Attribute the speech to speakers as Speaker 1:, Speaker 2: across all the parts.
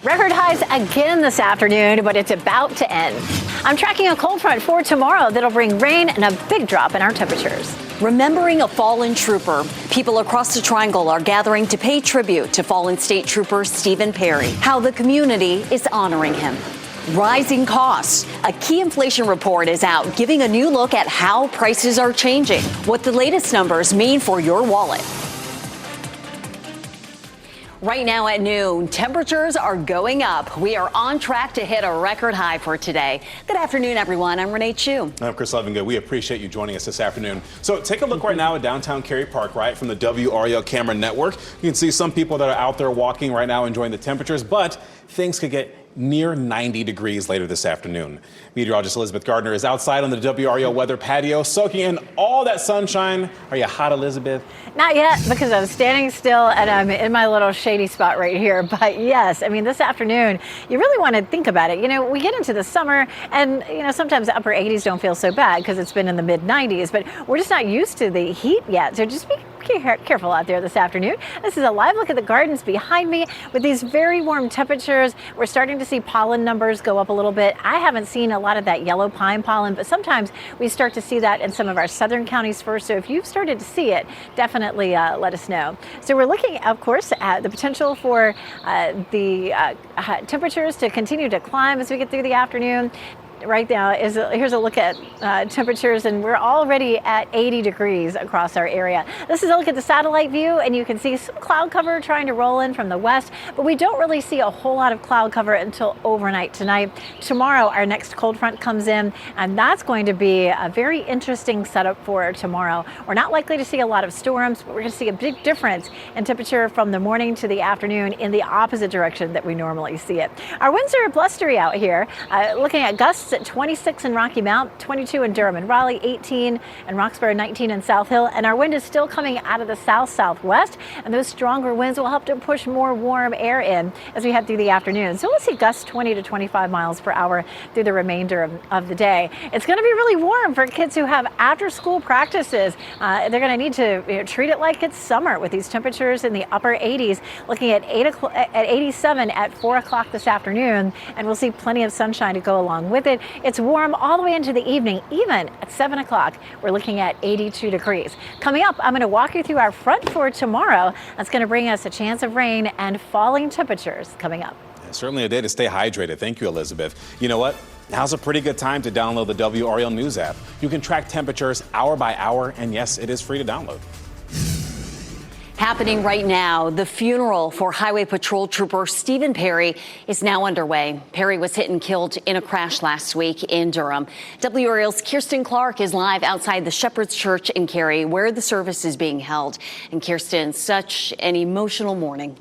Speaker 1: Record highs again this afternoon, but it's about to end. I'm tracking a cold front for tomorrow that'll bring rain and a big drop in our temperatures.
Speaker 2: Remembering a fallen trooper, people across the Triangle are gathering to pay tribute to fallen state trooper Stephen Perry. How the community is honoring him. Rising costs. A key inflation report is out, giving a new look at how prices are changing, what the latest numbers mean for your wallet. Right now at noon, temperatures are going up. We are on track to hit a record high for today. Good afternoon, everyone. I'm Renee Chu.
Speaker 3: I'm Chris Levingood. We appreciate you joining us this afternoon. So take a look right now at downtown Cary Park, right, from the WRAL camera network. You can see some people that are out there walking right now enjoying the temperatures, but things could get near 90 degrees later this afternoon. Meteorologist Elizabeth Gardner is outside on the WRAL weather patio, soaking in all that sunshine. Are you hot, Elizabeth?
Speaker 1: Not yet, because I'm standing still and I'm in my little shady spot right here. But yes, I mean, this afternoon, you really want to think about it. You know, we get into the summer and, you know, sometimes the upper 80s don't feel so bad because it's been in the mid 90s, but we're just not used to the heat yet. So just be careful out there this afternoon. This is a live look at the gardens behind me with these very warm temperatures. We're starting to see pollen numbers go up a little bit. I haven't seen a lot of that yellow pine pollen, but sometimes we start to see that in some of our southern counties first. So if you've started to see it, definitely let us know. So we're looking, of course, at the potential for the temperatures to continue to climb as we get through the afternoon. Right now here's a look at temperatures, and we're already at 80 degrees across our area. This is a look at the satellite view, and you can see some cloud cover trying to roll in from the west, but we don't really see a whole lot of cloud cover until overnight tonight. Tomorrow, our next cold front comes in, and that's going to be a very interesting setup for tomorrow. We're not likely to see a lot of storms, but we're going to see a big difference in temperature from the morning to the afternoon in the opposite direction that we normally see it. Our winds are blustery out here, looking at gusts at 26 in Rocky Mount, 22 in Durham and Raleigh, 18 in Roxbury, 19 in South Hill, and our wind is still coming out of the south-southwest, and those stronger winds will help to push more warm air in as we head through the afternoon. So we'll see gusts 20 to 25 miles per hour through the remainder of the day. It's going to be really warm for kids who have after-school practices. They're going to need to treat it like it's summer with these temperatures in the upper 80s, looking at 87 at 4 o'clock this afternoon, and we'll see plenty of sunshine to go along with it. It's warm all the way into the evening. Even at 7 o'clock, we're looking at 82 degrees. Coming up, I'm going to walk you through our front for tomorrow. That's going to bring us a chance of rain and falling temperatures coming up.
Speaker 3: Certainly a day to stay hydrated. Thank you, Elizabeth. You know what? Now's a pretty good time to download the WRAL News app. You can track temperatures hour by hour, and yes, it is free to download.
Speaker 2: Happening right now, the funeral for Highway Patrol Trooper Stephen Perry is now underway. Perry was hit and killed in a crash last week in Durham. WRAL's Kirsten Clark is live outside the Shepherd's Church in Cary, where the service is being held. And Kirsten, such an emotional morning.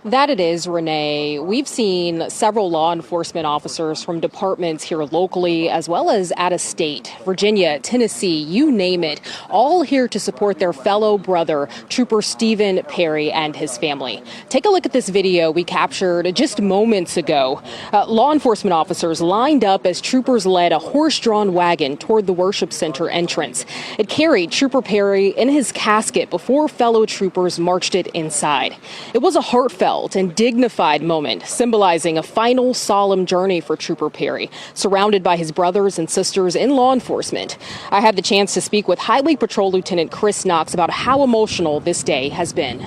Speaker 4: That it is, Renee. We've seen several law enforcement officers from departments here locally as well as out of state, Virginia, Tennessee, you name it, all here to support their fellow brother, Trooper Stephen Perry, and his family. Take a look at this video we captured just moments ago. Law enforcement officers lined up as troopers led a horse-drawn wagon toward the worship center entrance. It carried Trooper Perry in his casket before fellow troopers marched it inside. It was a heartfelt and dignified moment, symbolizing a final solemn journey for Trooper Perry, surrounded by his brothers and sisters in law enforcement. I had the chance to speak with Highway Patrol Lieutenant Chris Knox about how emotional this day has been.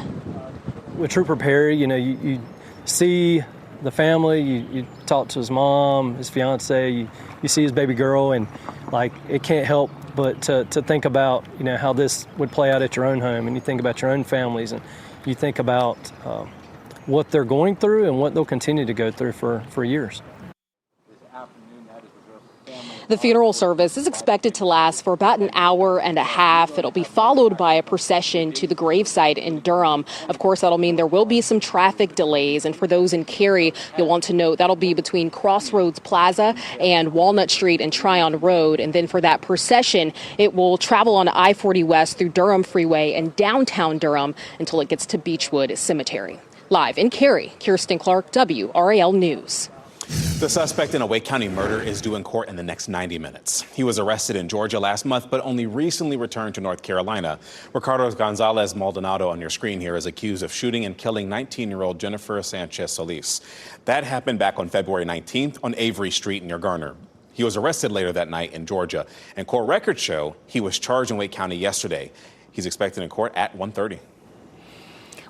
Speaker 5: With Trooper Perry, you know, you see the family, you talk to his mom, his fiance, you see his baby girl, and like it can't help but to think about, you know, how this would play out at your own home, and you think about your own families, and you think about what they're going through and what they'll continue to go through for years.
Speaker 4: The funeral service is expected to last for about an hour and a half. It'll be followed by a procession to the gravesite in Durham. Of course, that'll mean there will be some traffic delays. And for those in Cary, you'll want to note that'll be between Crossroads Plaza and Walnut Street and Tryon Road. And then for that procession, it will travel on I-40 West through Durham Freeway and downtown Durham until it gets to Beechwood Cemetery. Live in Cary, Kirsten Clark, WRAL News.
Speaker 3: The suspect in a Wake County murder is due in court in the next 90 minutes. He was arrested in Georgia last month, but only recently returned to North Carolina. Ricardo Gonzalez Maldonado on your screen here is accused of shooting and killing 19-year-old Jennifer Sanchez Solis. That happened back on February 19th on Avery Street near Garner. He was arrested later that night in Georgia, and court records show he was charged in Wake County yesterday. He's expected in court at 1:30.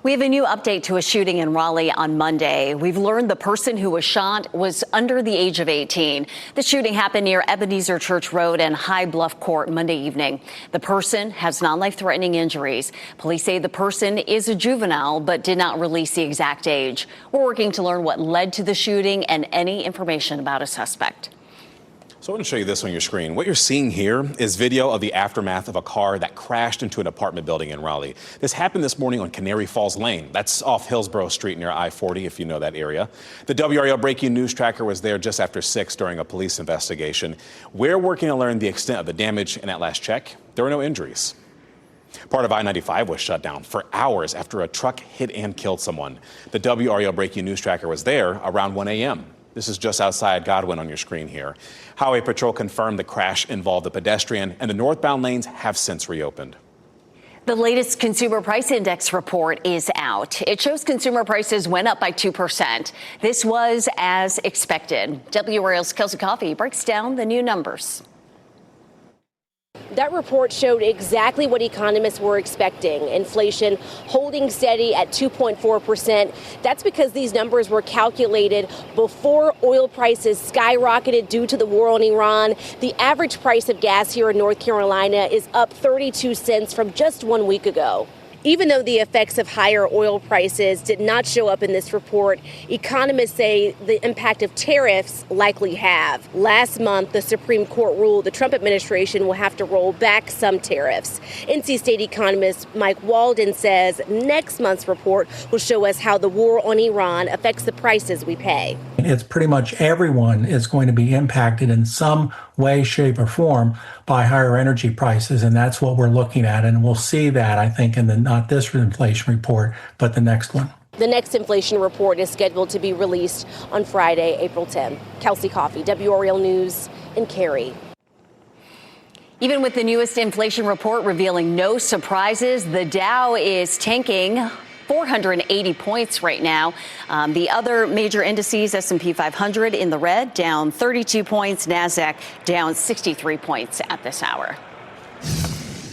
Speaker 2: We have a new update to a shooting in Raleigh on Monday. We've learned the person who was shot was under the age of 18. The shooting happened near Ebenezer Church Road and High Bluff Court Monday evening. The person has non-life-threatening injuries. Police say the person is a juvenile but did not release the exact age. We're working to learn what led to the shooting and any information about a suspect.
Speaker 3: So I want to show you this on your screen. What you're seeing here is video of the aftermath of a car that crashed into an apartment building in Raleigh. This happened this morning on Canary Falls Lane. That's off Hillsborough Street near I-40, if you know that area. The WRAL breaking news tracker was there just after 6 during a police investigation. We're working to learn the extent of the damage, and at last check, there were no injuries. Part of I-95 was shut down for hours after a truck hit and killed someone. The WRAL breaking news tracker was there around 1 a.m. This is just outside Godwin on your screen here. Highway Patrol confirmed the crash involved a pedestrian, and the northbound lanes have since reopened.
Speaker 2: The latest Consumer Price Index report is out. It shows consumer prices went up by 2%. This was as expected. WRAL's Kelsey Coffey breaks down the new numbers.
Speaker 6: That report showed exactly what economists were expecting. Inflation holding steady at 2.4%. That's because these numbers were calculated before oil prices skyrocketed due to the war on Iran. The average price of gas here in North Carolina is up 32 cents from just 1 week ago. Even though the effects of higher oil prices did not show up in this report, economists say the impact of tariffs likely have. Last month, the Supreme Court ruled the Trump administration will have to roll back some tariffs. NC State economist Mike Walden says next month's report will show us how the war on Iran affects the prices we pay.
Speaker 7: It's pretty much everyone is going to be impacted in some way, shape, or form by higher energy prices, and that's what we're looking at. And we'll see that, I think, in not this inflation report, but the next one.
Speaker 6: The next inflation report is scheduled to be released on Friday, April 10. Kelsey Coffey, WRAL News in Cary.
Speaker 2: Even with the newest inflation report revealing no surprises, the Dow is tanking 480 points right now. The other major indices, S&P 500 in the red, down 32 points. NASDAQ down 63 points at this hour.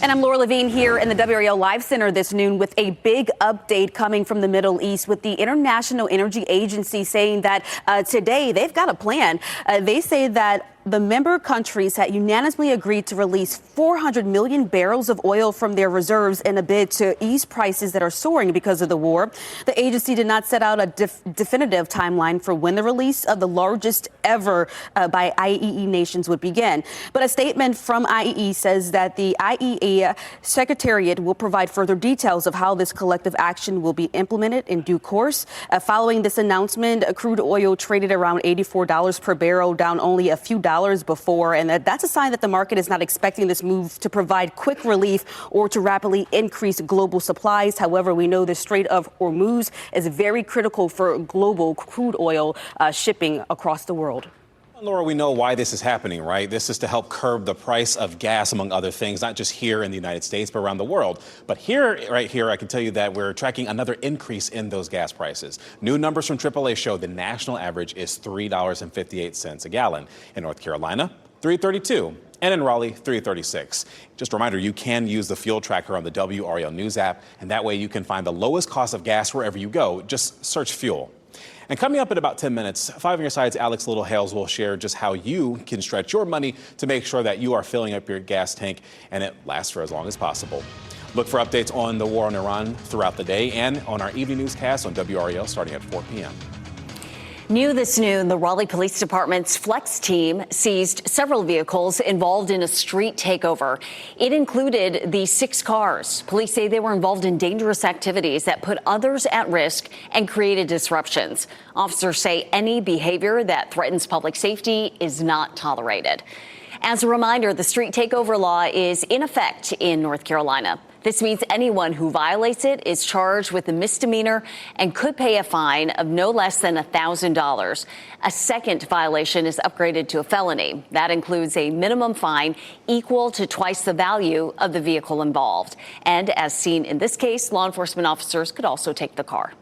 Speaker 2: And I'm Laura Levine here in the WRAL Live Center this noon with a big update coming from the Middle East, with the International Energy Agency saying that today they've got a plan. They say that the member countries had unanimously agreed to release 400 million barrels of oil from their reserves in a bid to ease prices that are soaring because of the war. The agency did not set out a definitive timeline for when the release of the largest ever by IEA nations would begin. But a statement from IEA says that the IEA Secretariat will provide further details of how this collective action will be implemented in due course. Following this announcement, crude oil traded around $84 per barrel, down only a few dollars before, and that's a sign that the market is not expecting this move to provide quick relief or to rapidly increase global supplies. However, we know the Strait of Hormuz is very critical for global crude oil shipping across the world.
Speaker 3: Laura, we know why this is happening, right? This is to help curb the price of gas, among other things, not just here in the United States, but around the world. But right here, I can tell you that we're tracking another increase in those gas prices. New numbers from AAA show the national average is $3.58 a gallon. In North Carolina, $3.32. And in Raleigh, $3.36. Just a reminder, you can use the fuel tracker on the WRAL News app, and that way you can find the lowest cost of gas wherever you go. Just search fuel. And coming up in about 10 minutes, 5 on your sides, Alex Littlehales will share just how you can stretch your money to make sure that you are filling up your gas tank and it lasts for as long as possible. Look for updates on the war on Iran throughout the day and on our evening newscast on WRAL starting at 4 p.m.
Speaker 2: New this noon, the Raleigh Police Department's Flex team seized several vehicles involved in a street takeover. It included the 6 cars. Police say they were involved in dangerous activities that put others at risk and created disruptions. Officers say any behavior that threatens public safety is not tolerated. As a reminder, the street takeover law is in effect in North Carolina. This means anyone who violates it is charged with a misdemeanor and could pay a fine of no less than $1,000. A second violation is upgraded to a felony. That includes a minimum fine equal to twice the value of the vehicle involved. And as seen in this case, law enforcement officers could also take the car.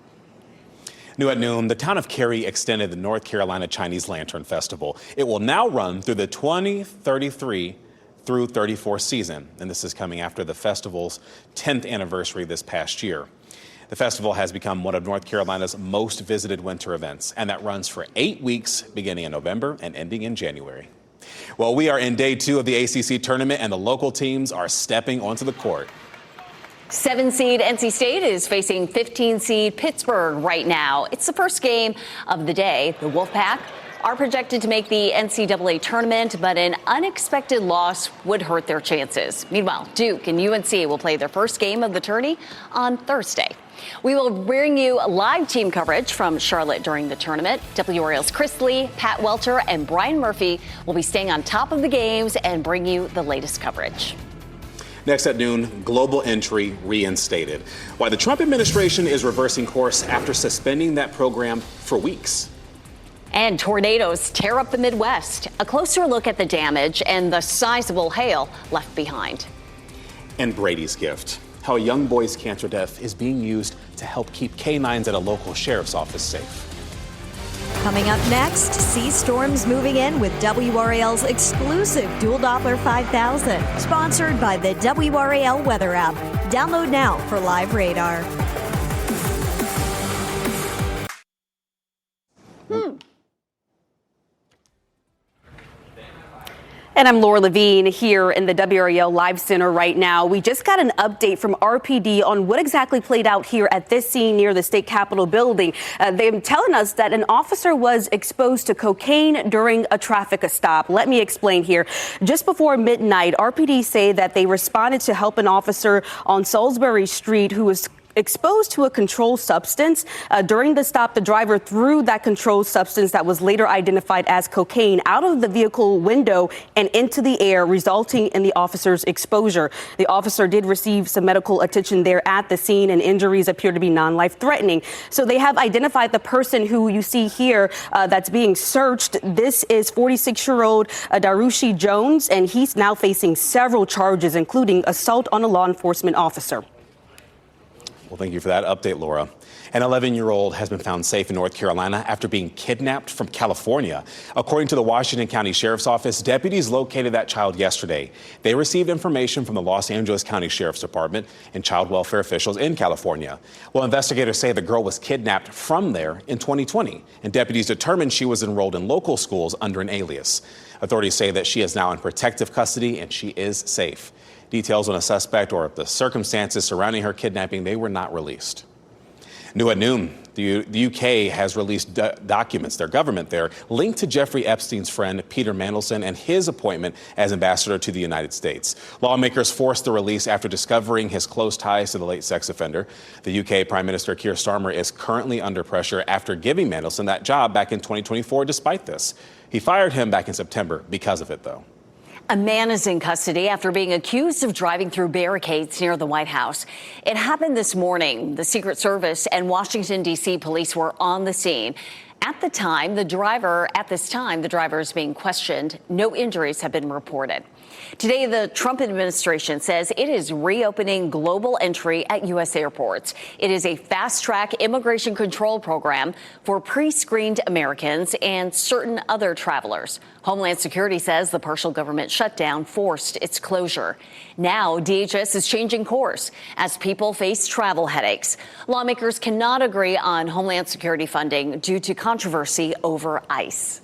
Speaker 3: New at noon, the town of Cary extended the North Carolina Chinese Lantern Festival. It will now run through the 2033 through 34 season, and this is coming after the festival's 10th anniversary this past year. The festival has become one of North Carolina's most visited winter events, and that runs for 8 weeks, beginning in November and ending in January. Well, we are in day 2 of the ACC tournament, and the local teams are stepping onto the court.
Speaker 2: 7-seed NC State is facing 15-seed Pittsburgh right now. It's the first game of the day. The Wolfpack are projected to make the NCAA tournament, but an unexpected loss would hurt their chances. Meanwhile, Duke and UNC will play their first game of the tourney on Thursday. We will bring you live team coverage from Charlotte during the tournament. WRAL's Chris Lee, Pat Welter, and Brian Murphy will be staying on top of the games and bring you the latest coverage.
Speaker 3: Next at noon, global entry reinstated. Why the Trump administration is reversing course after suspending that program for weeks.
Speaker 2: And tornadoes tear up the Midwest. A closer look at the damage and the sizable hail left behind.
Speaker 3: And Brady's gift, how a young boy's cancer death is being used to help keep canines at a local sheriff's office safe.
Speaker 8: Coming up next, sea storms moving in with WRAL's exclusive Dual Doppler 5000, sponsored by the WRAL Weather app. Download now for live radar.
Speaker 9: And I'm Laura Levine here in the WRAL Live Center right now. We just got an update from RPD on what exactly played out here at this scene near the state capitol building. They're telling us that an officer was exposed to cocaine during a traffic stop. Let me explain here. Just before midnight, RPD say that they responded to help an officer on Salisbury Street who was exposed to a controlled substance. During the stop, the driver threw that controlled substance that was later identified as cocaine out of the vehicle window and into the air, resulting in the officer's exposure. The officer did receive some medical attention there at the scene, and injuries appear to be non-life threatening. So they have identified the person who you see here that's being searched. This is 46-year-old Darushi Jones, and he's now facing several charges, including assault on a law enforcement officer.
Speaker 3: Well, thank you for that update, Laura. An 11-year-old has been found safe in North Carolina after being kidnapped from California. According to the Washington County Sheriff's Office, deputies located that child yesterday. They received information from the Los Angeles County Sheriff's Department and child welfare officials in California. Well, investigators say the girl was kidnapped from there in 2020, and deputies determined she was enrolled in local schools under an alias. Authorities say that she is now in protective custody and she is safe. Details on a suspect or the circumstances surrounding her kidnapping, they were not released. New at noon, the UK has released documents, their government there, linked to Jeffrey Epstein's friend Peter Mandelson and his appointment as ambassador to the United States. Lawmakers forced the release after discovering his close ties to the late sex offender. The UK Prime Minister Keir Starmer is currently under pressure after giving Mandelson that job back in 2024 despite this. He fired him back in September because of it, though.
Speaker 2: A man is in custody after being accused of driving through barricades near the White House. It happened this morning. The Secret Service and Washington, D.C. police were on the scene. At this time, the driver is being questioned. No injuries have been reported. Today, the Trump administration says it is reopening global entry at U.S. airports. It is a fast-track immigration control program for pre-screened Americans and certain other travelers. Homeland Security says the partial government shutdown forced its closure. Now, DHS is changing course as people face travel headaches. Lawmakers cannot agree on Homeland Security funding due to controversy over ICE.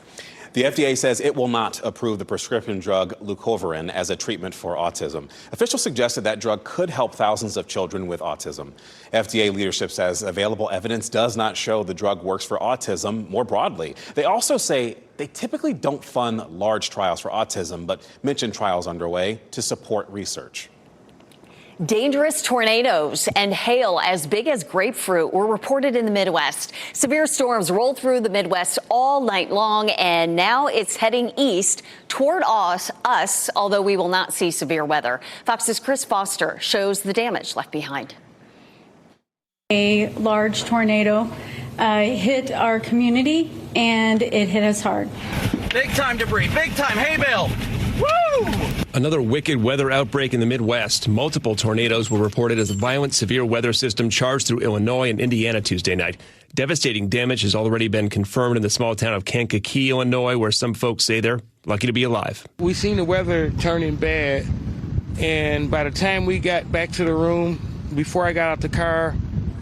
Speaker 3: The FDA says it will not approve the prescription drug leucovorin as a treatment for autism. Officials suggested that drug could help thousands of children with autism. FDA leadership says available evidence does not show the drug works for autism more broadly. They also say they typically don't fund large trials for autism, but mention trials underway to support research.
Speaker 2: Dangerous tornadoes and hail as big as grapefruit were reported in the Midwest. Severe storms rolled through the Midwest all night long, and now it's heading east toward us, although we will not see severe weather. Fox's Chris Foster shows the damage left behind.
Speaker 10: A large tornado hit our community, and it hit us hard.
Speaker 11: Big time debris, big time hay bale. Woo!
Speaker 12: Another wicked weather outbreak in the Midwest. Multiple tornadoes were reported as a violent, severe weather system charged through Illinois and Indiana Tuesday night. Devastating damage has already been confirmed in the small town of Kankakee, Illinois, where some folks say they're lucky to be alive.
Speaker 13: We seen the weather turning bad, and by the time we got back to the room, before I got out the car,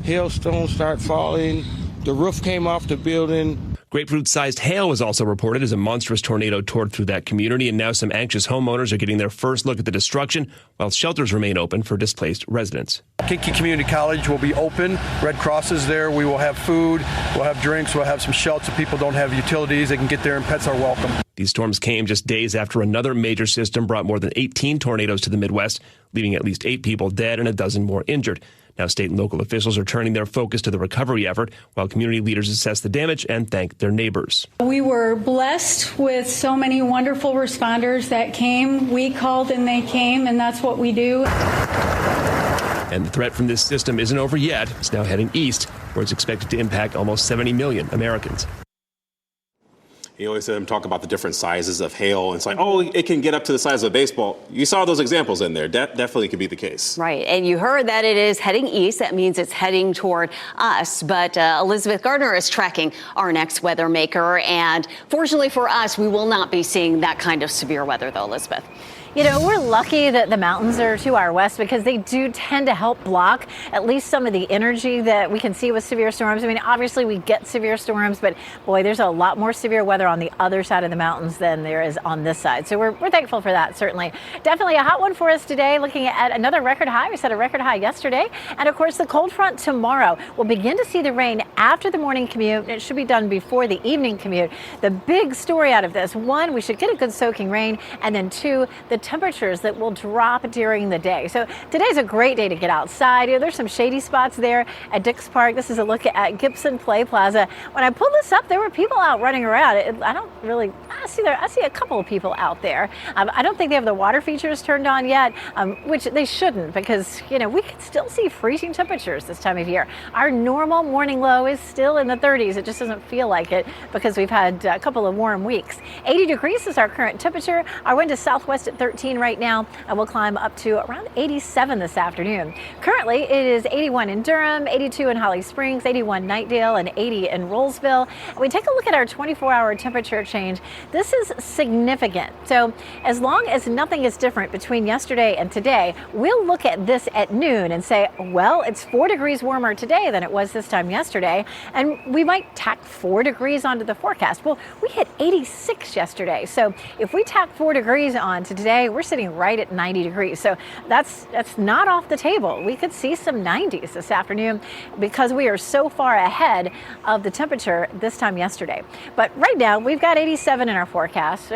Speaker 13: hailstones started falling. The roof came off the building.
Speaker 12: Grapefruit-sized hail was also reported as a monstrous tornado tore through that community, and now some anxious homeowners are getting their first look at the destruction, while shelters remain open for displaced residents.
Speaker 14: Kankakee Community College will be open. Red Cross is there. We will have food. We'll have drinks. We'll have some shelter. So people don't have utilities. They can get there, and pets are welcome.
Speaker 12: These storms came just days after another major system brought more than 18 tornadoes to the Midwest, leaving at least 8 people dead and a dozen more injured. Now, state and local officials are turning their focus to the recovery effort, while community leaders assess the damage and thank their neighbors.
Speaker 10: We were blessed with so many wonderful responders that came. We called and they came, and that's what we do.
Speaker 12: And the threat from this system isn't over yet. It's now heading east, where it's expected to impact almost 70 million Americans.
Speaker 3: You always hear them talk about the different sizes of hail. And it's like, oh, it can get up to the size of a baseball. You saw those examples in there. That definitely could be the case.
Speaker 2: Right. And you heard that it is heading east. That means it's heading toward us. But Elizabeth Gardner is tracking our next weather maker. And fortunately for us, we will not be seeing that kind of severe weather, though, Elizabeth.
Speaker 1: You know, we're lucky that the mountains are to our west because they do tend to help block at least some of the energy that we can see with severe storms. I mean, obviously we get severe storms, but boy, there's a lot more severe weather on the other side of the mountains than there is on this side. So we're thankful for that, certainly. Definitely a hot one for us today, looking at another record high. We set a record high yesterday. And of course, the cold front tomorrow. We'll begin to see the rain after the morning commute. It should be done before the evening commute. The big story out of this, one, we should get a good soaking rain, and then two, the temperatures that will drop during the day. So today's a great day to get outside. You know, there's some shady spots there at Dix Park. This is a look at Gibson Play Plaza. When I pulled this up, there were people out running around. I see a couple of people out there. I don't think they have the water features turned on yet, which they shouldn't, because, you know, we can still see freezing temperatures this time of year. Our normal morning low is still in the 30s. It just doesn't feel like it because we've had a couple of warm weeks. 80 degrees is our current temperature. Our wind is southwest at 13 right now, and we'll climb up to around 87 this afternoon. Currently, it is 81 in Durham, 82 in Holly Springs, 81 Knightdale, and 80 in Rollsville. And we take a look at our 24-hour temperature change. This is significant. So as long as nothing is different between yesterday and today, we'll look at this at noon and say, well, it's 4 degrees warmer today than it was this time yesterday, and we might tack 4 degrees onto the forecast. Well, we hit 86 yesterday. So if we tack 4 degrees on to today, we're sitting right at 90 degrees. So that's not off the table. We could see some 90s this afternoon because we are so far ahead of the temperature this time yesterday. But right now we've got 87 in our forecast.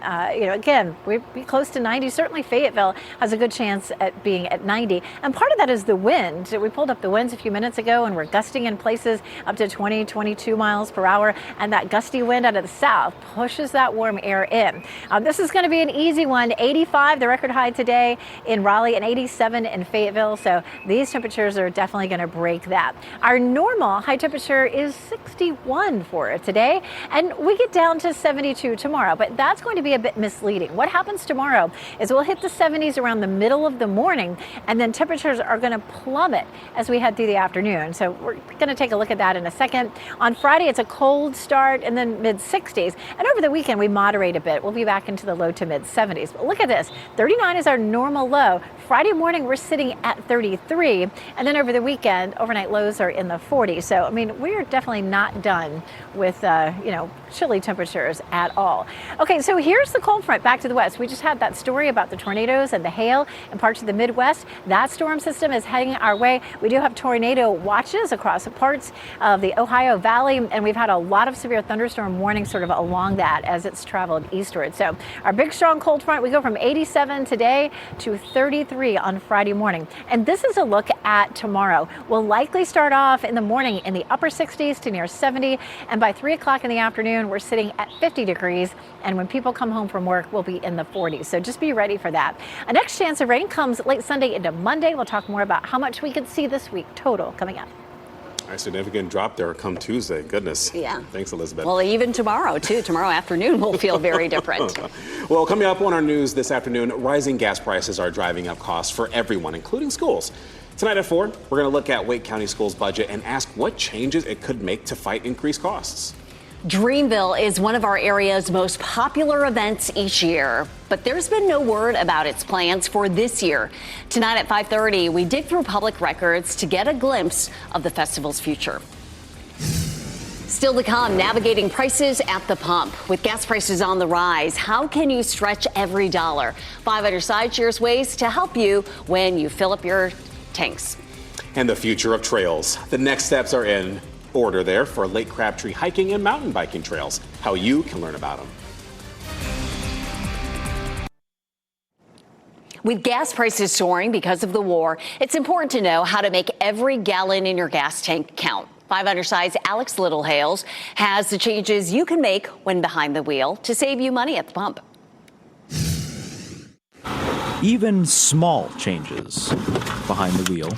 Speaker 1: Again, we'd be close to 90. Certainly Fayetteville has a good chance at being at 90. And part of that is the wind. We pulled up the winds a few minutes ago, and we're gusting in places up to 20, 22 miles per hour. And that gusty wind out of the south pushes that warm air in. This is going to be an easy one. 85, the record high today in Raleigh, and 87 in Fayetteville. So these temperatures are definitely going to break that. Our normal high temperature is 61 for today, and we get down to 72 tomorrow. But that's going to be a bit misleading. What happens tomorrow is we'll hit the 70s around the middle of the morning, and then temperatures are going to plummet as we head through the afternoon. So we're going to take a look at that in a second. On Friday, it's a cold start and then mid 60s. And over the weekend, we moderate a bit. We'll be back into the low to mid 70s. But look at this. 39 is our normal low. Friday morning, we're sitting at 33. And then over the weekend, overnight lows are in the 40s. So, I mean, we're definitely not done with, chilly temperatures at all. Okay, so here's the cold front back to the west. We just had that story about the tornadoes and the hail in parts of the Midwest. That storm system is heading our way. We do have tornado watches across parts of the Ohio Valley, and we've had a lot of severe thunderstorm warnings sort of along that as it's traveled eastward. So our big, strong cold front, we We go from 87 today to 33 on Friday morning. And this is a look at tomorrow. We'll likely start off in the morning in the upper 60s to near 70. And by 3 o'clock in the afternoon, we're sitting at 50 degrees. And when people come home from work, we'll be in the 40s. So just be ready for that. A next chance of rain comes late Sunday into Monday. We'll talk more about how much we could see this week total coming up.
Speaker 3: A significant drop there come Tuesday. Goodness.
Speaker 2: Yeah.
Speaker 3: Thanks, Elizabeth.
Speaker 2: Well, even tomorrow, too. Tomorrow afternoon will feel very different.
Speaker 3: Well, coming up on our news this afternoon, rising gas prices are driving up costs for everyone, including schools. Tonight at 4, we're going to look at Wake County Schools' budget and ask what changes it could make to fight increased costs.
Speaker 2: Dreamville is one of our area's most popular events each year, but there's been no word about its plans for this year. Tonight at 5:30, we dig through public records to get a glimpse of the festival's future. Still to come, navigating prices at the pump. With gas prices on the rise, how can you stretch every dollar? 5 Under Side shares ways to help you when you fill up your tanks.
Speaker 3: And the future of trails. The next steps are in order there for Lake Crabtree hiking and mountain biking trails. How you can learn about them.
Speaker 2: With gas prices soaring because of the war, it's important to know how to make every gallon in your gas tank count. 5 Under Side's Alex Littlehales has the changes you can make when behind the wheel to save you money at the pump.
Speaker 15: Even small changes behind the wheel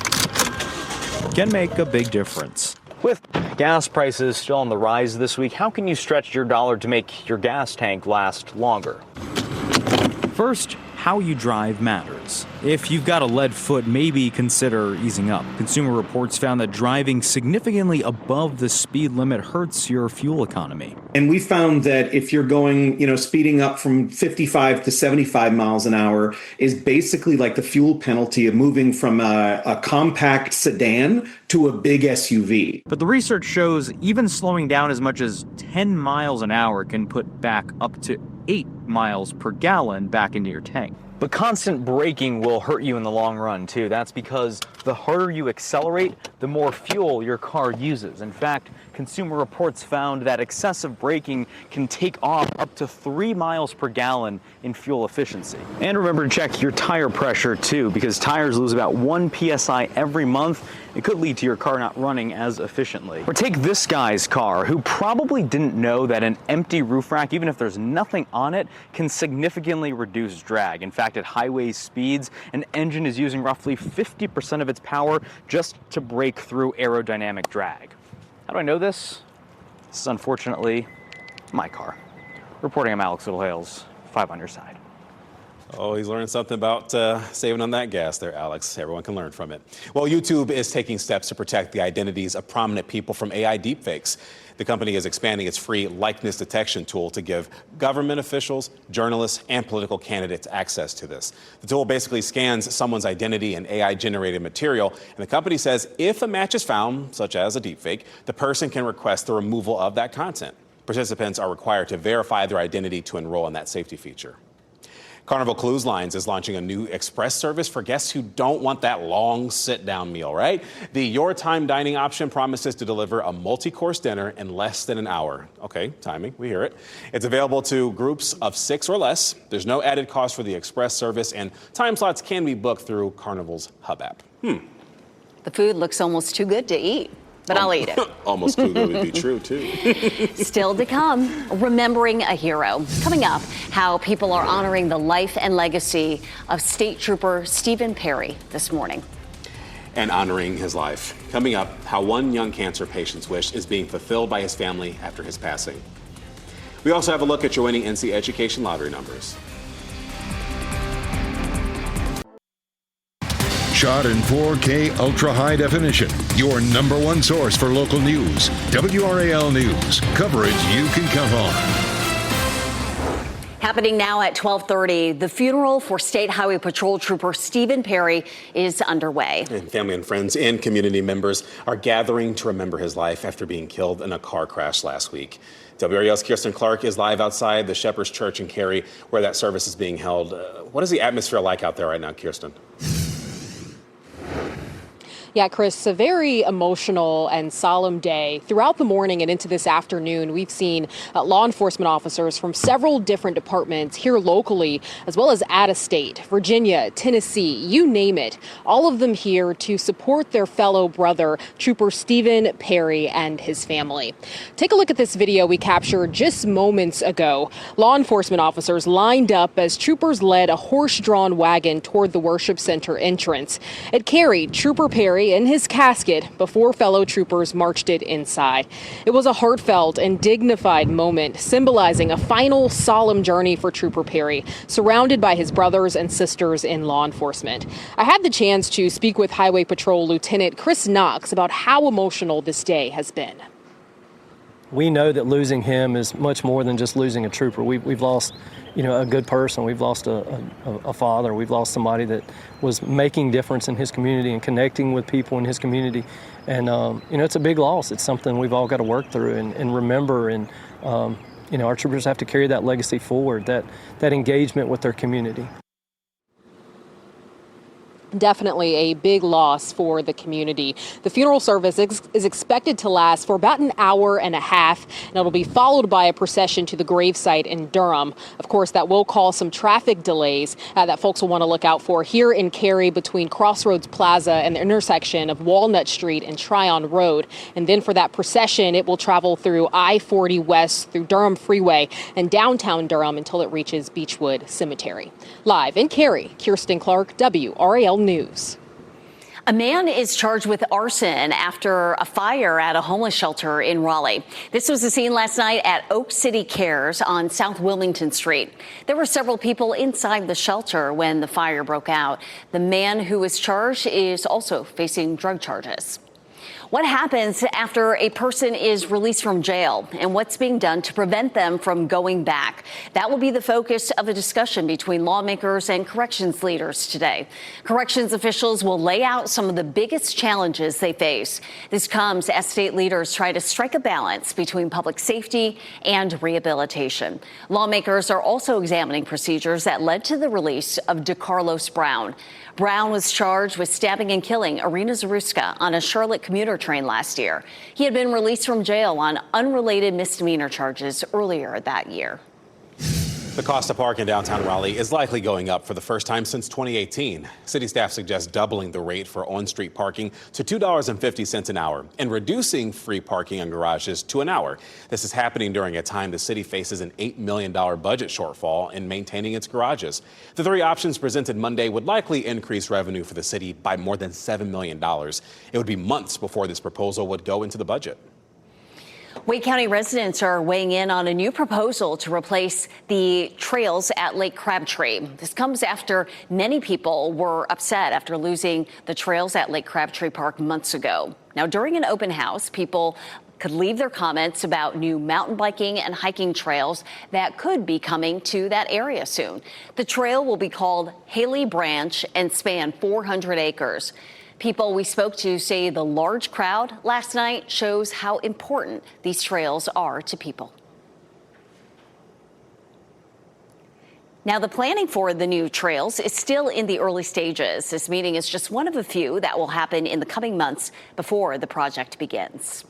Speaker 15: can make a big difference.
Speaker 16: With gas prices still on the rise this week, how can you stretch your dollar to make your gas tank last longer?
Speaker 15: First, how you drive matters. If you've got a lead foot, maybe consider easing up. Consumer Reports found that driving significantly above the speed limit hurts your fuel economy.
Speaker 17: And we found that if you're going, speeding up from 55 to 75 miles an hour is basically like the fuel penalty of moving from a compact sedan to a big SUV.
Speaker 15: But the research shows even slowing down as much as 10 miles an hour can put back up to 8 miles per gallon back into your tank.
Speaker 16: But constant braking will hurt you in the long run, too. That's because the harder you accelerate, the more fuel your car uses. In fact, Consumer Reports found that excessive braking can take off up to 3 miles per gallon in fuel efficiency. And remember to check your tire pressure, too, because tires lose about 1 PSI every month. It could lead to your car not running as efficiently. Or take this guy's car, who probably didn't know that an empty roof rack, even if there's nothing on it, can significantly reduce drag. In fact, at highway speeds, an engine is using roughly 50% of its power just to break through aerodynamic drag. How do I know this? This is unfortunately my car. Reporting, I'm Alex Littlehales, 5 on your side.
Speaker 3: Oh, he's learning something about saving on that gas there, Alex. Everyone can learn from it. Well, YouTube is taking steps to protect the identities of prominent people from AI deepfakes. The company is expanding its free likeness detection tool to give government officials, journalists, and political candidates access to this. The tool basically scans someone's identity and AI-generated material, and the company says if a match is found, such as a deepfake, the person can request the removal of that content. Participants are required to verify their identity to enroll in that safety feature. Carnival Cruise Lines is launching a new express service for guests who don't want that long sit-down meal, right? The Your Time dining option promises to deliver a multi-course dinner in less than an hour. Okay, timing, we hear it. It's available to groups of 6 or less. There's no added cost for the express service, and time slots can be booked through Carnival's Hub app.
Speaker 2: The food looks almost too good to eat, but I'll eat it.
Speaker 3: Almost too good to be true, too.
Speaker 2: Still to come, remembering a hero. Coming up, how people are honoring the life and legacy of State Trooper Stephen Perry this morning.
Speaker 3: And honoring his life. Coming up, how one young cancer patient's wish is being fulfilled by his family after his passing. We also have a look at your winning NC Education lottery numbers.
Speaker 18: Shot in 4K ultra high definition. Your #1 source for local news. WRAL News. Coverage you can count on.
Speaker 2: Happening now at 12:30, the funeral for State Highway Patrol Trooper Stephen Perry is underway.
Speaker 3: And family and friends and community members are gathering to remember his life after being killed in a car crash last week. WRAL's Kirsten Clark is live outside the Shepherd's Church in Cary, where that service is being held. What is the atmosphere like out there right now, Kirsten?
Speaker 4: Yeah, Chris, a very emotional and solemn day. Throughout the morning and into this afternoon, we've seen law enforcement officers from several different departments here locally, as well as out of state, Virginia, Tennessee, you name it, all of them here to support their fellow brother, Trooper Stephen Perry, and his family. Take a look at this video we captured just moments ago. Law enforcement officers lined up as troopers led a horse-drawn wagon toward the worship center entrance. It carried Trooper Perry in his casket before fellow troopers marched it inside. It was a heartfelt and dignified moment, symbolizing a final solemn journey for Trooper Perry, surrounded by his brothers and sisters in law enforcement. I had the chance to speak with Highway Patrol Lieutenant Chris Knox about how emotional this day has been.
Speaker 5: We know that losing him is much more than just losing a trooper. We've lost, a good person. We've lost a father. We've lost somebody that was making difference in his community and connecting with people in his community. And, it's a big loss. It's something we've all got to work through and remember. And, our troopers have to carry that legacy forward, that engagement with their community.
Speaker 4: Definitely a big loss for the community. The funeral service is expected to last for about an hour and a half, and it'll be followed by a procession to the gravesite in Durham. Of course, that will cause some traffic delays that folks will want to look out for here in Cary between Crossroads Plaza and the intersection of Walnut Street and Tryon Road. And then for that procession, it will travel through I-40 West through Durham Freeway and downtown Durham until it reaches Beechwood Cemetery. Live in Cary, Kirsten Clark, WRAL News.
Speaker 2: A man is charged with arson after a fire at a homeless shelter in Raleigh. This was the scene last night at Oak City Cares on South Wilmington Street. There were several people inside the shelter when the fire broke out. The man who was charged is also facing drug charges. What happens after a person is released from jail and what's being done to prevent them from going back? That will be the focus of a discussion between lawmakers and corrections leaders today. Corrections officials will lay out some of the biggest challenges they face. This comes as state leaders try to strike a balance between public safety and rehabilitation. Lawmakers are also examining procedures that led to the release of DeCarlos Brown. Brown was charged with stabbing and killing Irina Zaruska on a Charlotte commuter train last year. He had been released from jail on unrelated misdemeanor charges earlier that year.
Speaker 3: The cost to park in downtown Raleigh is likely going up for the first time since 2018. City staff suggests doubling the rate for on-street parking to $2.50 an hour and reducing free parking in garages to an hour. This is happening during a time the city faces an $8 million budget shortfall in maintaining its garages. The three options presented Monday would likely increase revenue for the city by more than $7 million. It would be months before this proposal would go into the budget.
Speaker 2: Wake County residents are weighing in on a new proposal to replace the trails at Lake Crabtree. This comes after many people were upset after losing the trails at Lake Crabtree Park months ago. Now, during an open house, people could leave their comments about new mountain biking and hiking trails that could be coming to that area soon. The trail will be called Haley Branch and span 400 acres. People we spoke to say the large crowd last night shows how important these trails are to people. Now, the planning for the new trails is still in the early stages. This meeting is just one of a few that will happen in the coming months before the project begins.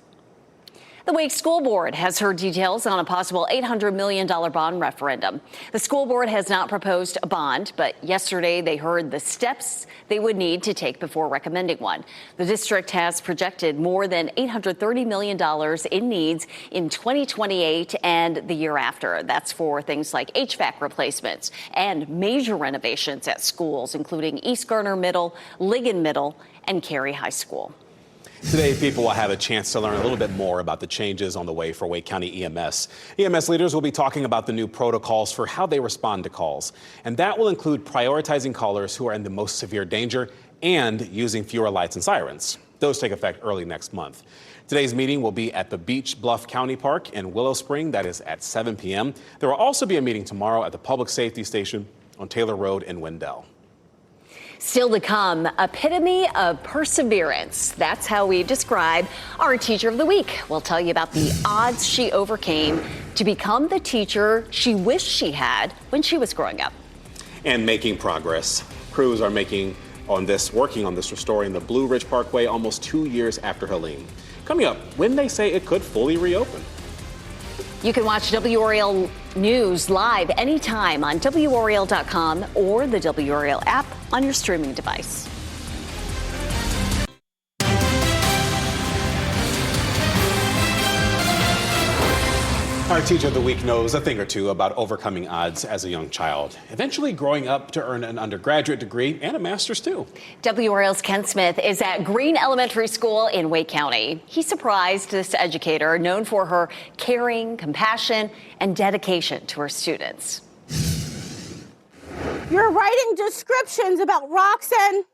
Speaker 2: The Wake School Board has heard details on a possible $800 million bond referendum. The school board has not proposed a bond, but yesterday they heard the steps they would need to take before recommending one. The district has projected more than $830 million in needs in 2028 and the year after. That's for things like HVAC replacements and major renovations at schools, including East Garner Middle, Ligon Middle, and Cary High School.
Speaker 3: Today, people will have a chance to learn a little bit more about the changes on the way for Wake County EMS. EMS leaders will be talking about the new protocols for how they respond to calls. And that will include prioritizing callers who are in the most severe danger and using fewer lights and sirens. Those take effect early next month. Today's meeting will be at the Beach Bluff County Park in Willow Spring. That is at 7 p.m. There will also be a meeting tomorrow at the Public Safety Station on Taylor Road in Wendell.
Speaker 2: Still to come, epitome of perseverance. That's how we describe our Teacher of the Week. We'll tell you about the odds she overcame to become the teacher she wished she had when she was growing up.
Speaker 3: And making progress. Crews are making working on this, restoring the Blue Ridge Parkway almost 2 years after Helene. Coming up, when they say it could fully reopen.
Speaker 2: You can watch WRAL News live anytime on WRAL.com or the WRAL app on your streaming device.
Speaker 3: Our Teacher of the Week knows a thing or two about overcoming odds as a young child, eventually growing up to earn an undergraduate degree and a master's too.
Speaker 2: WRAL's Ken Smith is at Green Elementary School in Wake County. He surprised this educator, known for her caring, compassion, and dedication to her students.
Speaker 19: You're writing descriptions about rocks and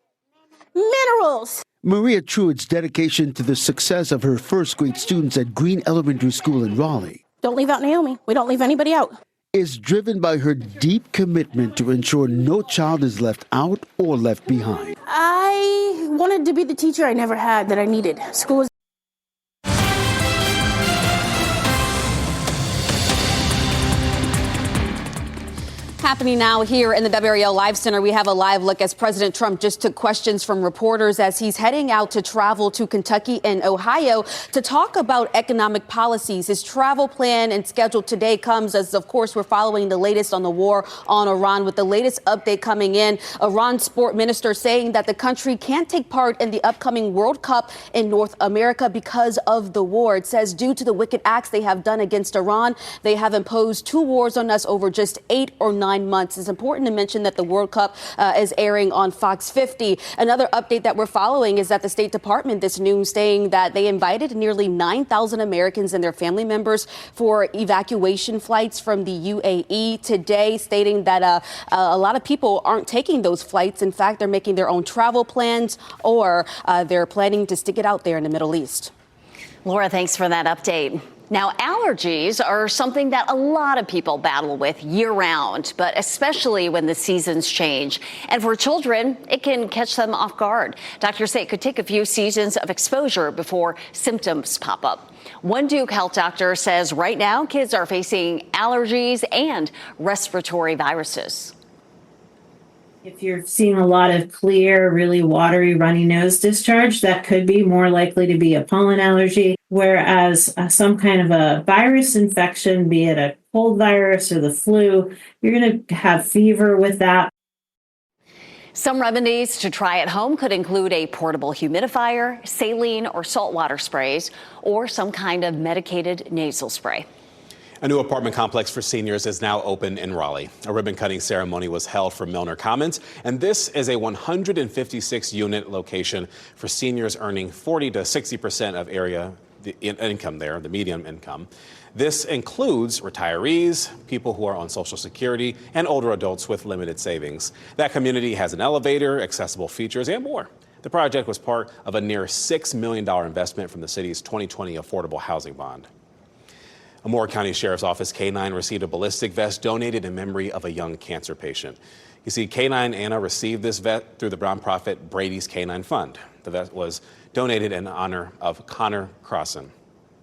Speaker 19: minerals.
Speaker 20: Maria Truitt's dedication to the success of her first grade students at Green Elementary School in Raleigh
Speaker 19: Don't leave out Naomi. We don't leave anybody out.
Speaker 20: is driven by her deep commitment to ensure no child is left out or left behind.
Speaker 19: I wanted to be the teacher I never had that I needed. School was
Speaker 9: Happening now here in the WRAL Live Center, we have a live look as President Trump just took questions from reporters as he's heading out to travel to Kentucky and Ohio to talk about economic policies. His travel plan and schedule today comes as, of course, we're following the latest on the war on Iran, with the latest update coming in. Iran's sport minister saying that the country can't take part in the upcoming World Cup in North America because of the war. It says due to the wicked acts they have done against Iran, they have imposed 2 wars on us over just 8 or 9 months. It's important to mention that the World Cup is airing on Fox 50. Another update that we're following is that the State Department this noon saying that they invited nearly 9,000 Americans and their family members for evacuation flights from the UAE today, stating that a lot of people aren't taking those flights. In fact, they're making their own travel plans, or they're planning to stick it out there in the Middle East.
Speaker 2: Laura, thanks for that update. Now, allergies are something that a lot of people battle with year-round, but especially when the seasons change. And for children, it can catch them off guard. Doctors say it could take a few seasons of exposure before symptoms pop up. One Duke health doctor says right now kids are facing allergies and respiratory viruses.
Speaker 21: If you're seeing a lot of clear, really watery, runny nose discharge, that could be more likely to be a pollen allergy, whereas some kind of a virus infection, be it a cold virus or the flu, you're going to have fever with that.
Speaker 2: Some remedies to try at home could include a portable humidifier, saline or saltwater sprays, or some kind of medicated nasal spray.
Speaker 3: A new apartment complex for seniors is now open in Raleigh. A ribbon-cutting ceremony was held for Milner Commons, and this is a 156-unit location for seniors earning 40 to 60% of income there, the median income. This includes retirees, people who are on Social Security, and older adults with limited savings. That community has an elevator, accessible features, and more. The project was part of a near $6 million investment from the city's 2020 Affordable Housing Bond. A Moore County Sheriff's Office K-9 received a ballistic vest donated in memory of a young cancer patient. You see, K-9 Anna received this vest through the nonprofit Brady's K-9 Fund. The vest was donated in honor of Connor Crossan.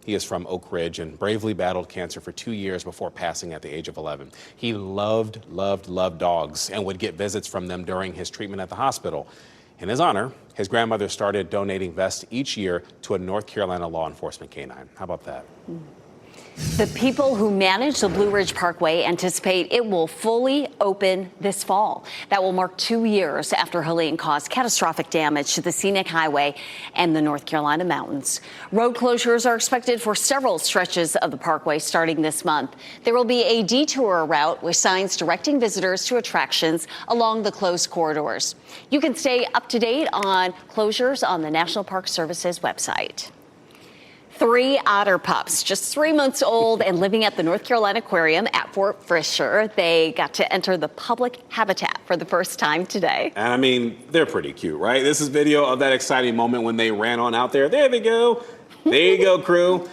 Speaker 3: He is from Oak Ridge and bravely battled cancer for 2 years before passing at the age of 11. He loved dogs and would get visits from them during his treatment at the hospital. In his honor, his grandmother started donating vests each year to a North Carolina law enforcement canine. How about that?
Speaker 2: The people who manage the Blue Ridge Parkway anticipate it will fully open this fall. That will mark 2 years after Helene caused catastrophic damage to the scenic highway and the North Carolina mountains. Road closures are expected for several stretches of the parkway starting this month. There will be a detour route with signs directing visitors to attractions along the closed corridors. You can stay up to date on closures on the National Park Service's website. 3 otter pups, just 3 months old and living at the North Carolina Aquarium at Fort Fisher. They got to enter the public habitat for the first time today.
Speaker 3: And I mean, they're pretty cute, right? This is video of that exciting moment when they ran on out there. There they go. There you go, crew.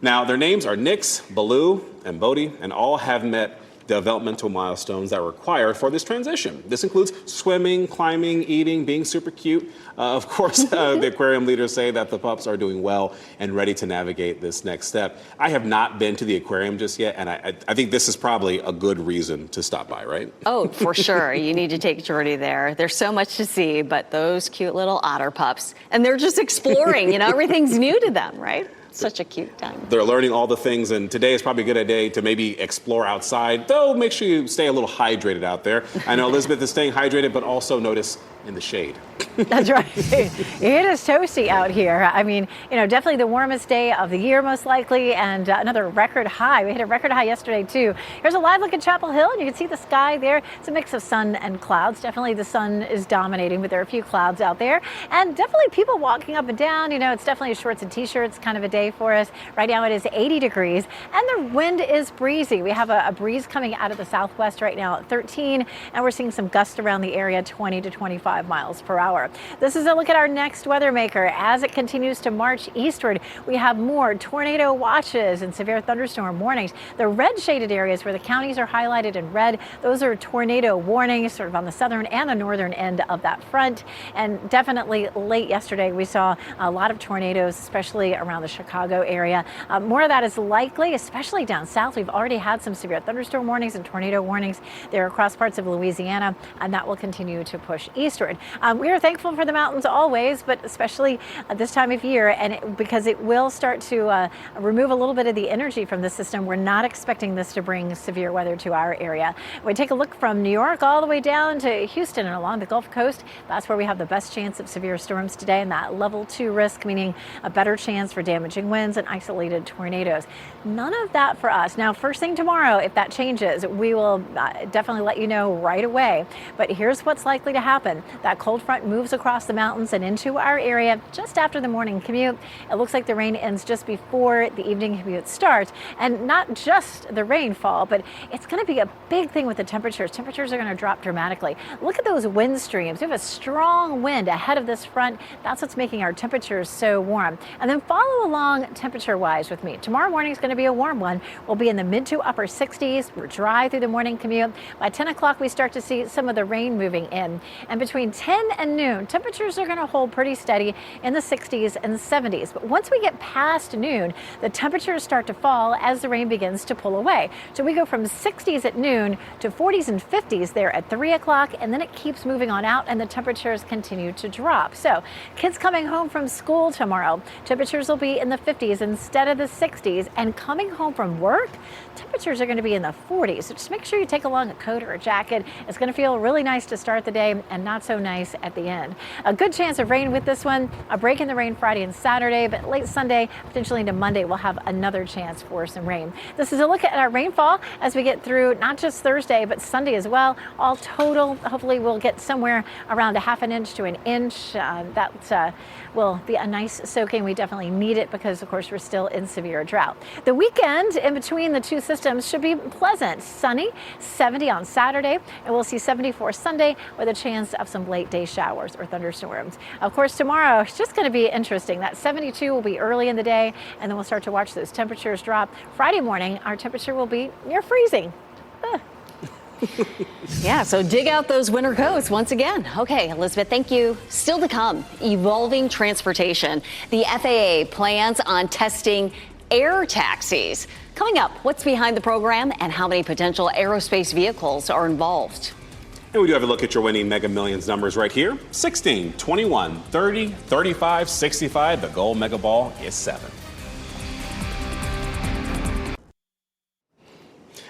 Speaker 3: Now, their names are Nix, Baloo, and Bodie, and all have met developmental milestones that are required for this transition. This includes swimming, climbing, eating, being super cute. Of course, the aquarium leaders say that the pups are doing well and ready to navigate this next step. I have not been to the aquarium just yet, and I think this is probably a good reason to stop by, right?
Speaker 2: Oh, for sure. You need to take Jordy there. There's so much to see, but those cute little otter pups, and they're just exploring, everything's new to them, right? Such a cute time.
Speaker 3: They're learning all the things, and today is probably a good day to maybe explore outside, though make sure you stay a little hydrated out there. I know Elizabeth is staying hydrated, but also notice in the shade.
Speaker 1: That's right. It is toasty out here. I mean, definitely the warmest day of the year, most likely, and another record high. We hit a record high yesterday, too. Here's a live look at Chapel Hill, and you can see the sky there. It's a mix of sun and clouds. Definitely the sun is dominating, but there are a few clouds out there. And definitely people walking up and down. It's definitely shorts and T-shirts kind of a day for us. Right now it is 80 degrees, and the wind is breezy. We have a breeze coming out of the southwest right now at 13, and we're seeing some gusts around the area, 20 to 25 miles per hour. This is a look at our next weather maker. As it continues to march eastward, we have more tornado watches and severe thunderstorm warnings. The red shaded areas where the counties are highlighted in red, those are tornado warnings sort of on the southern and the northern end of that front. And definitely late yesterday, we saw a lot of tornadoes, especially around the Chicago area. More of that is likely, especially down south. We've already had some severe thunderstorm warnings and tornado warnings there across parts of Louisiana, and that will continue to push eastward. We are thankful for the mountains always, but especially at this time of year, and because it will start to remove a little bit of the energy from the system. We're not expecting this to bring severe weather to our area. We take a look from New York all the way down to Houston and along the Gulf Coast. That's where we have the best chance of severe storms today, and that level 2 risk, meaning a better chance for damaging winds and isolated tornadoes. None of that for us. Now, first thing tomorrow, if that changes, we will definitely let you know right away. But here's what's likely to happen. That cold front moves across the mountains and into our area just after the morning commute. It looks like the rain ends just before the evening commute starts. And not just the rainfall, but it's going to be a big thing with the temperatures. Temperatures are going to drop dramatically. Look at those wind streams. We have a strong wind ahead of this front. That's what's making our temperatures so warm. And then follow along temperature-wise with me. Tomorrow morning is going to be a warm one. We'll be in the mid to upper 60s. We're dry through the morning commute. By 10 o'clock, we start to see some of the rain moving in. And between 10 and noon, temperatures are going to hold pretty steady in the 60s and 70s. But once we get past noon, the temperatures start to fall as the rain begins to pull away. So we go from 60s at noon to 40s and 50s there at 3 o'clock, and then it keeps moving on out and the temperatures continue to drop. So kids coming home from school tomorrow, temperatures will be in the 50s instead of the 60s, and coming home from work, temperatures are going to be in the 40s. So just make sure you take along a coat or a jacket. It's going to feel really nice to start the day and not so nice at the end. A good chance of rain with this one, a break in the rain Friday and Saturday, but late Sunday, potentially into Monday, we'll have another chance for some rain. This is a look at our rainfall as we get through not just Thursday, but Sunday as well. All total, hopefully we'll get somewhere around a half an inch to an inch. That will be a nice soaking. We definitely need it because, of course, we're still in severe drought. The weekend in between the two systems should be pleasant. Sunny, 70 on Saturday, and we'll see 74 Sunday with a chance of some late day showers or thunderstorms. Of course, tomorrow it's just going to be interesting. That 72 will be early in the day, and then we'll start to watch those temperatures drop. Friday morning, our temperature will be near freezing.
Speaker 2: Yeah, so dig out those winter coats once again. Okay, Elizabeth, thank you. Still to come, evolving transportation. The FAA plans on testing air taxis. Coming up, what's behind the program and how many potential aerospace vehicles are involved?
Speaker 3: And we do have a look at your winning Mega Millions numbers right here. 16, 21, 30, 35, 65. The gold Mega Ball is 7.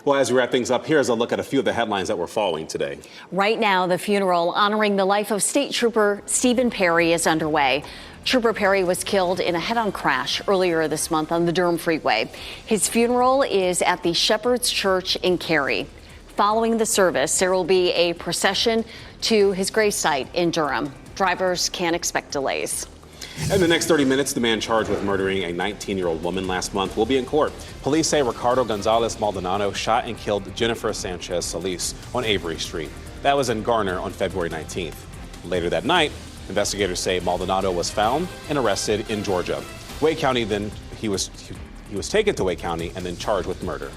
Speaker 3: Well, as we wrap things up, here's a look at a few of the headlines that we're following today.
Speaker 2: Right now, the funeral honoring the life of State Trooper Stephen Perry is underway. Trooper Perry was killed in a head-on crash earlier this month on the Durham Freeway. His funeral is at the Shepherd's Church in Cary. Following the service, there will be a procession to his gravesite in Durham. Drivers can expect delays.
Speaker 3: In the next 30 minutes, the man charged with murdering a 19-year-old woman last month will be in court. Police say Ricardo Gonzalez Maldonado shot and killed Jennifer Sanchez Solis on Avery Street. That was in Garner on February 19th. Later that night, investigators say Maldonado was found and arrested in Georgia. Wake County, then he was taken to Wake County and then charged with murder.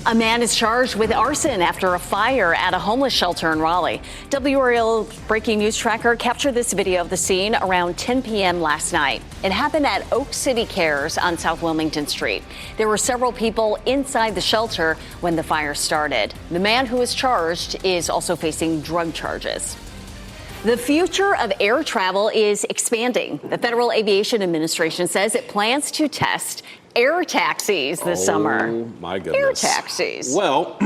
Speaker 2: A man is charged with arson after a fire at a homeless shelter in Raleigh. WRAL breaking news tracker captured this video of the scene around 10 p.m. last night. It happened at Oak City Cares on South Wilmington Street. There were several people inside the shelter when the fire started. The man who is charged is also facing drug charges. The future of air travel is expanding. The Federal Aviation Administration says it plans to test air taxis this summer.
Speaker 3: Oh, my goodness.
Speaker 2: Air taxis.
Speaker 3: Well,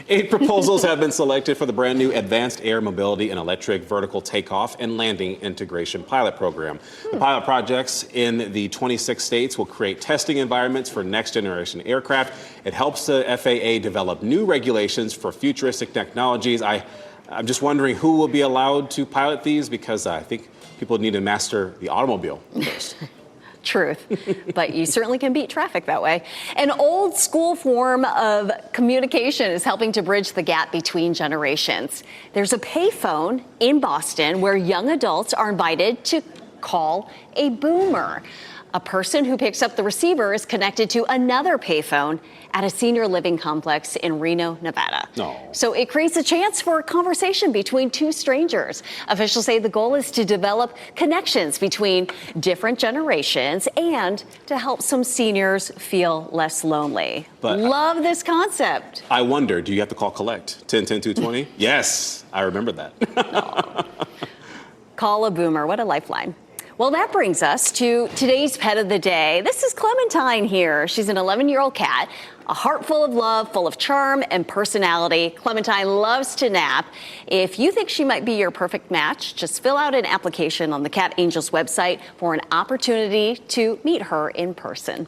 Speaker 3: 8 proposals have been selected for the brand new Advanced Air Mobility and Electric Vertical Takeoff and Landing Integration Pilot Program. The pilot projects in the 26 states will create testing environments for next generation aircraft. It helps the FAA develop new regulations for futuristic technologies. I'm just wondering who will be allowed to pilot these, because I think people need to master the automobile first.
Speaker 2: Truth, but you certainly can beat traffic that way. An old school form of communication is helping to bridge the gap between generations. There's a payphone in Boston where young adults are invited to call a boomer. A person who picks up the receiver is connected to another payphone at a senior living complex in Reno, Nevada.
Speaker 3: No.
Speaker 2: So it creates a chance for a conversation between two strangers. Officials say the goal is to develop connections between different generations and to help some seniors feel less lonely.
Speaker 3: But
Speaker 2: love this concept.
Speaker 3: I wonder, do you have to call collect 10-10-220? Yes, I remember that.
Speaker 2: Call a boomer. What a lifeline. Well, that brings us to today's pet of the day. This is Clementine here. She's an 11-year-old cat, a heart full of love, full of charm and personality. Clementine loves to nap. If you think she might be your perfect match, just fill out an application on the Cat Angels website for an opportunity to meet her in person.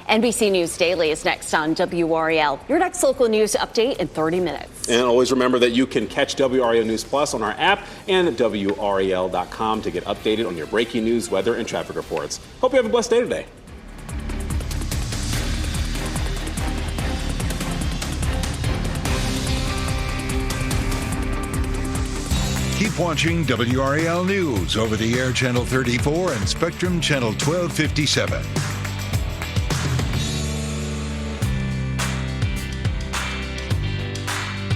Speaker 2: NBC News Daily is next on WRAL. Your next local news update in 30 minutes.
Speaker 3: And always remember that you can catch WRAL News Plus on our app and at WRAL.com to get updated on your breaking news, weather, and traffic reports. Hope you have a blessed day today.
Speaker 18: Keep watching WRAL News over the air Channel 34 and Spectrum Channel 1257.